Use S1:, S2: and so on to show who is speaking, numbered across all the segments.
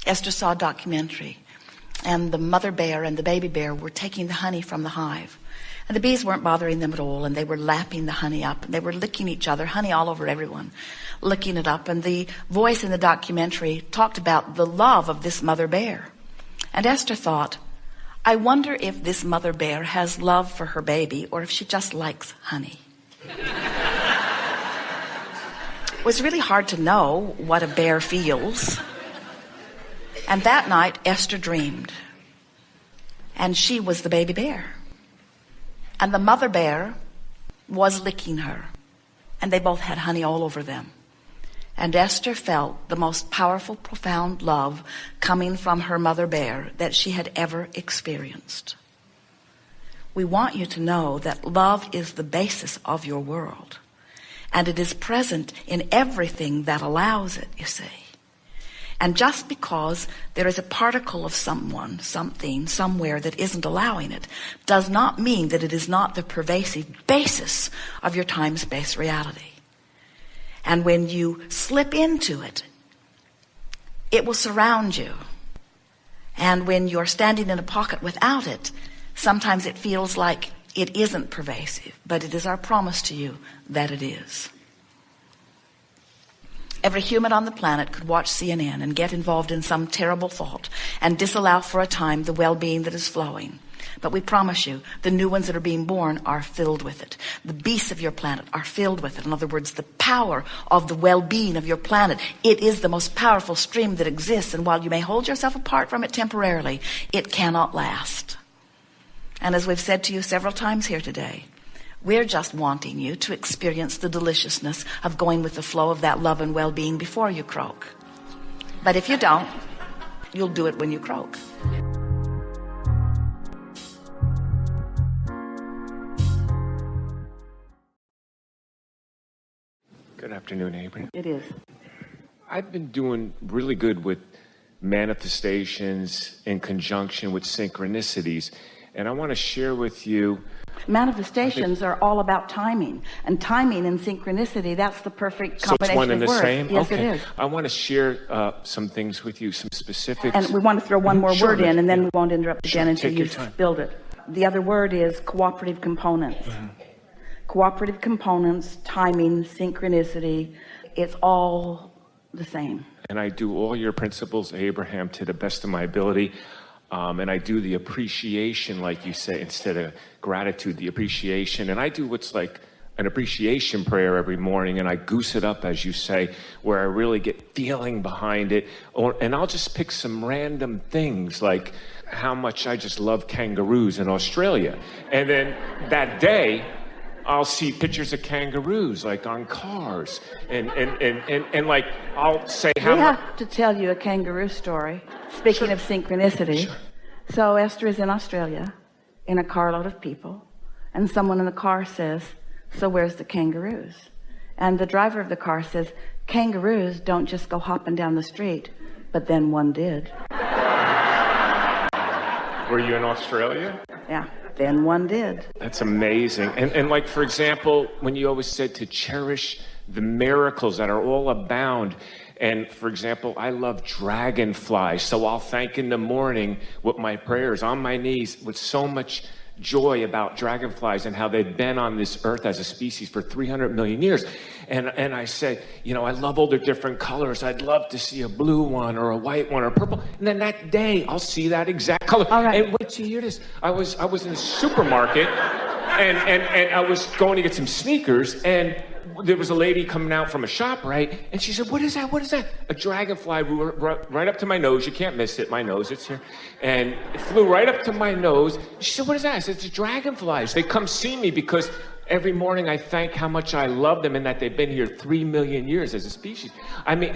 S1: Esther saw a documentary, and the mother bear and the baby bear were taking the honey from the hive. And the bees weren't bothering them at all, and they were lapping the honey up, and they were licking each other, honey all over everyone, licking it up. And the voice in the documentary talked about the love of this mother bear. And Esther thought, I wonder if this mother bear has love for her baby, or if she just likes honey. It was really hard to know what a bear feels. And that night, Esther dreamed. And she was the baby bear. And the mother bear was licking her. And they both had honey all over them. And Esther felt the most powerful, profound love coming from her mother bear that she had ever experienced. We want you to know that love is the basis of your world. And it is present in everything that allows it, you see. And just because there is a particle of someone, something, somewhere that isn't allowing it, does not mean that it is not the pervasive basis of your time-space reality. And when you slip into it, it will surround you. And when you're standing in a pocket without it, sometimes it feels like it isn't pervasive, but it is our promise to you that it is. Every human on the planet could watch CNN and get involved in some terrible thought and disallow for a time the well-being that is flowing. But we promise you, the new ones that are being born are filled with it. The beasts of your planet are filled with it. In other words, the power of the well-being of your planet. It is the most powerful stream that exists. And while you may hold yourself apart from it temporarily, it cannot last. And as we've said to you several times here today, we're just wanting you to experience the deliciousness of going with the flow of that love and well-being before you croak. But if you don't, you'll do it when you croak.
S2: Good afternoon, Abraham.
S1: It is.
S2: I've been doing really good with manifestations in conjunction with synchronicities, and I want to share with you.
S1: Manifestations are all about timing, and timing and synchronicity, that's the perfect combination.
S2: So it's one and the
S1: words.
S2: same?
S1: Yes,
S2: okay.
S1: It is.
S2: I want to share some things with you, some specifics.
S1: And we want to throw one more
S2: Sure,
S1: word in, and then we won't interrupt
S2: Sure,
S1: again until
S2: take
S1: you've
S2: your time.
S1: spilled it. The other word is cooperative components. Cooperative components, timing, synchronicity, it's all the same.
S2: And I do all your principles, Abraham, to the best of my ability. And I do the appreciation, like you say, instead of gratitude, the appreciation. And I do what's like an appreciation prayer every morning, and I goose it up, as you say, where I really get feeling behind it. And I'll just pick some random things, like how much I just love kangaroos in Australia. And then that day, I'll see pictures of kangaroos, like on cars, and like I'll say how much.
S1: We have to tell you a kangaroo story. Speaking of synchronicity.
S2: Sure.
S1: So Esther is in Australia in a carload of people, and someone in the car says, so where's the kangaroos? And the driver of the car says, kangaroos don't just go hopping down the street, but then one did.
S2: Were you in Australia?
S1: Yeah. Then one did.
S2: That's amazing. And like, for example, when you always said to cherish the miracles that are all abound. And for example, I love dragonflies. So I'll thank in the morning with my prayers on my knees with so much joy about dragonflies and how they've been on this earth as a species for 300 million years. And I say, you know, I love all the different colors. I'd love to see a blue one or a white one or purple. And then that day I'll see that exact color.
S1: All right.
S2: And wait till you hear this. I was in a supermarket and I was going to get some sneakers, and there was a lady coming out from a shop, right? And she said, what is that? What is that? A dragonfly right up to my nose. You can't miss it. My nose, it's here. And it flew right up to my nose. She said, what is that? I said, it's dragonflies. They come see me because every morning I thank how much I love them and that they've been here 3 million years as a species. I mean,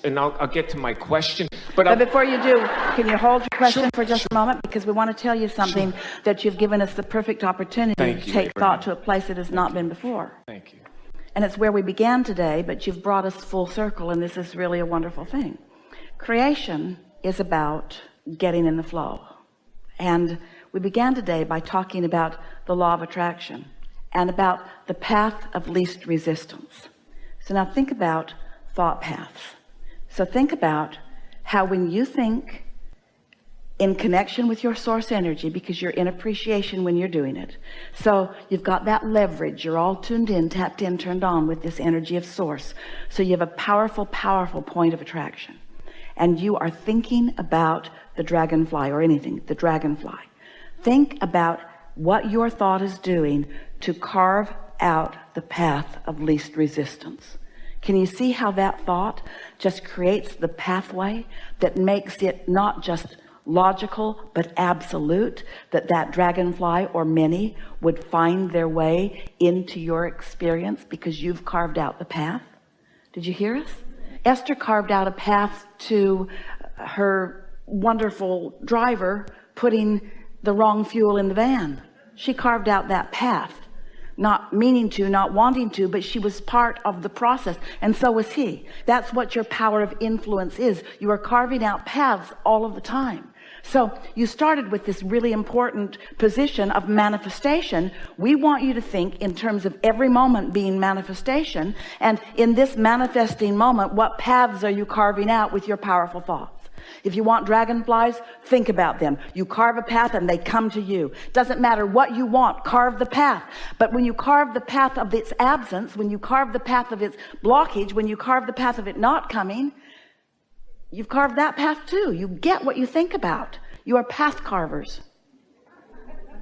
S2: and I'll get to my question. But
S1: before you do, can you hold your question
S2: Sure,
S1: for just a moment? Because we want to tell you something that you've given us the perfect opportunity to take
S2: Abraham.
S1: thought to a place it has not been before.
S2: Thank you.
S1: And it's where we began today, but you've brought us full circle, and this is really a wonderful thing. Creation is about getting in the flow. And we began today by talking about the law of attraction and about the path of least resistance. So now think about thought paths. So think about how when you think in connection with your source energy, because you're in appreciation when you're doing it, so you've got that leverage, you're all tuned in, tapped in, turned on with this energy of source, so you have a powerful point of attraction, and you are thinking about the dragonfly or anything, the dragonfly. Think about what your thought is doing to carve out the path of least resistance. Can you see how that thought just creates the pathway that makes it not just logical but absolute, that dragonfly or many would find their way into your experience because you've carved out the path? Did you hear us? Esther carved out a path to her wonderful driver putting the wrong fuel in the van. She carved out that path, not meaning to, not wanting to, but she was part of the process, and so was he. That's what your power of influence is. You are carving out paths all of the time. So you started with this really important position of manifestation. We want you to think in terms of every moment being manifestation, and in this manifesting moment, what paths are you carving out with your powerful thoughts? If you want dragonflies, think about them. You carve a path and they come to you. Doesn't matter what you want, carve the path. But when you carve the path of its absence, when you carve the path of its blockage, when you carve the path of it not coming, you've carved that path too. You get what you think about. You are path carvers.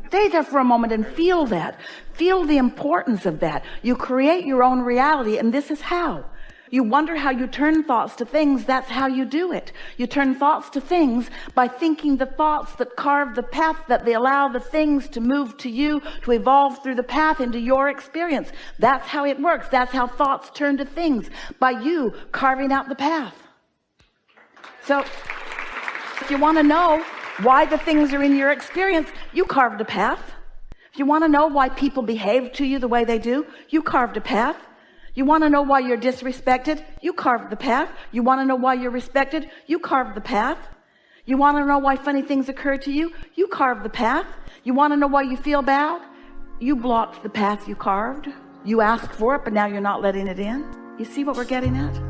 S1: Stay there for a moment and feel that. Feel the importance of that. You create your own reality, and this is how. You wonder how you turn thoughts to things. That's how you do it. You turn thoughts to things by thinking the thoughts that carve the path, that they allow the things to move to you, to evolve through the path into your experience. That's how it works. That's how thoughts turn to things, by you carving out the path. So if you want to know why the things are in your experience, you carved a path. If you want to know why people behave to you the way they do, you carved a path. You want to know why you're disrespected? You carved the path. You want to know why you're respected? You carved the path. You want to know why funny things occur to you? You carved the path. You want to know why you feel bad? You blocked the path you carved. You asked for it, but now you're not letting it in. You see what we're getting at?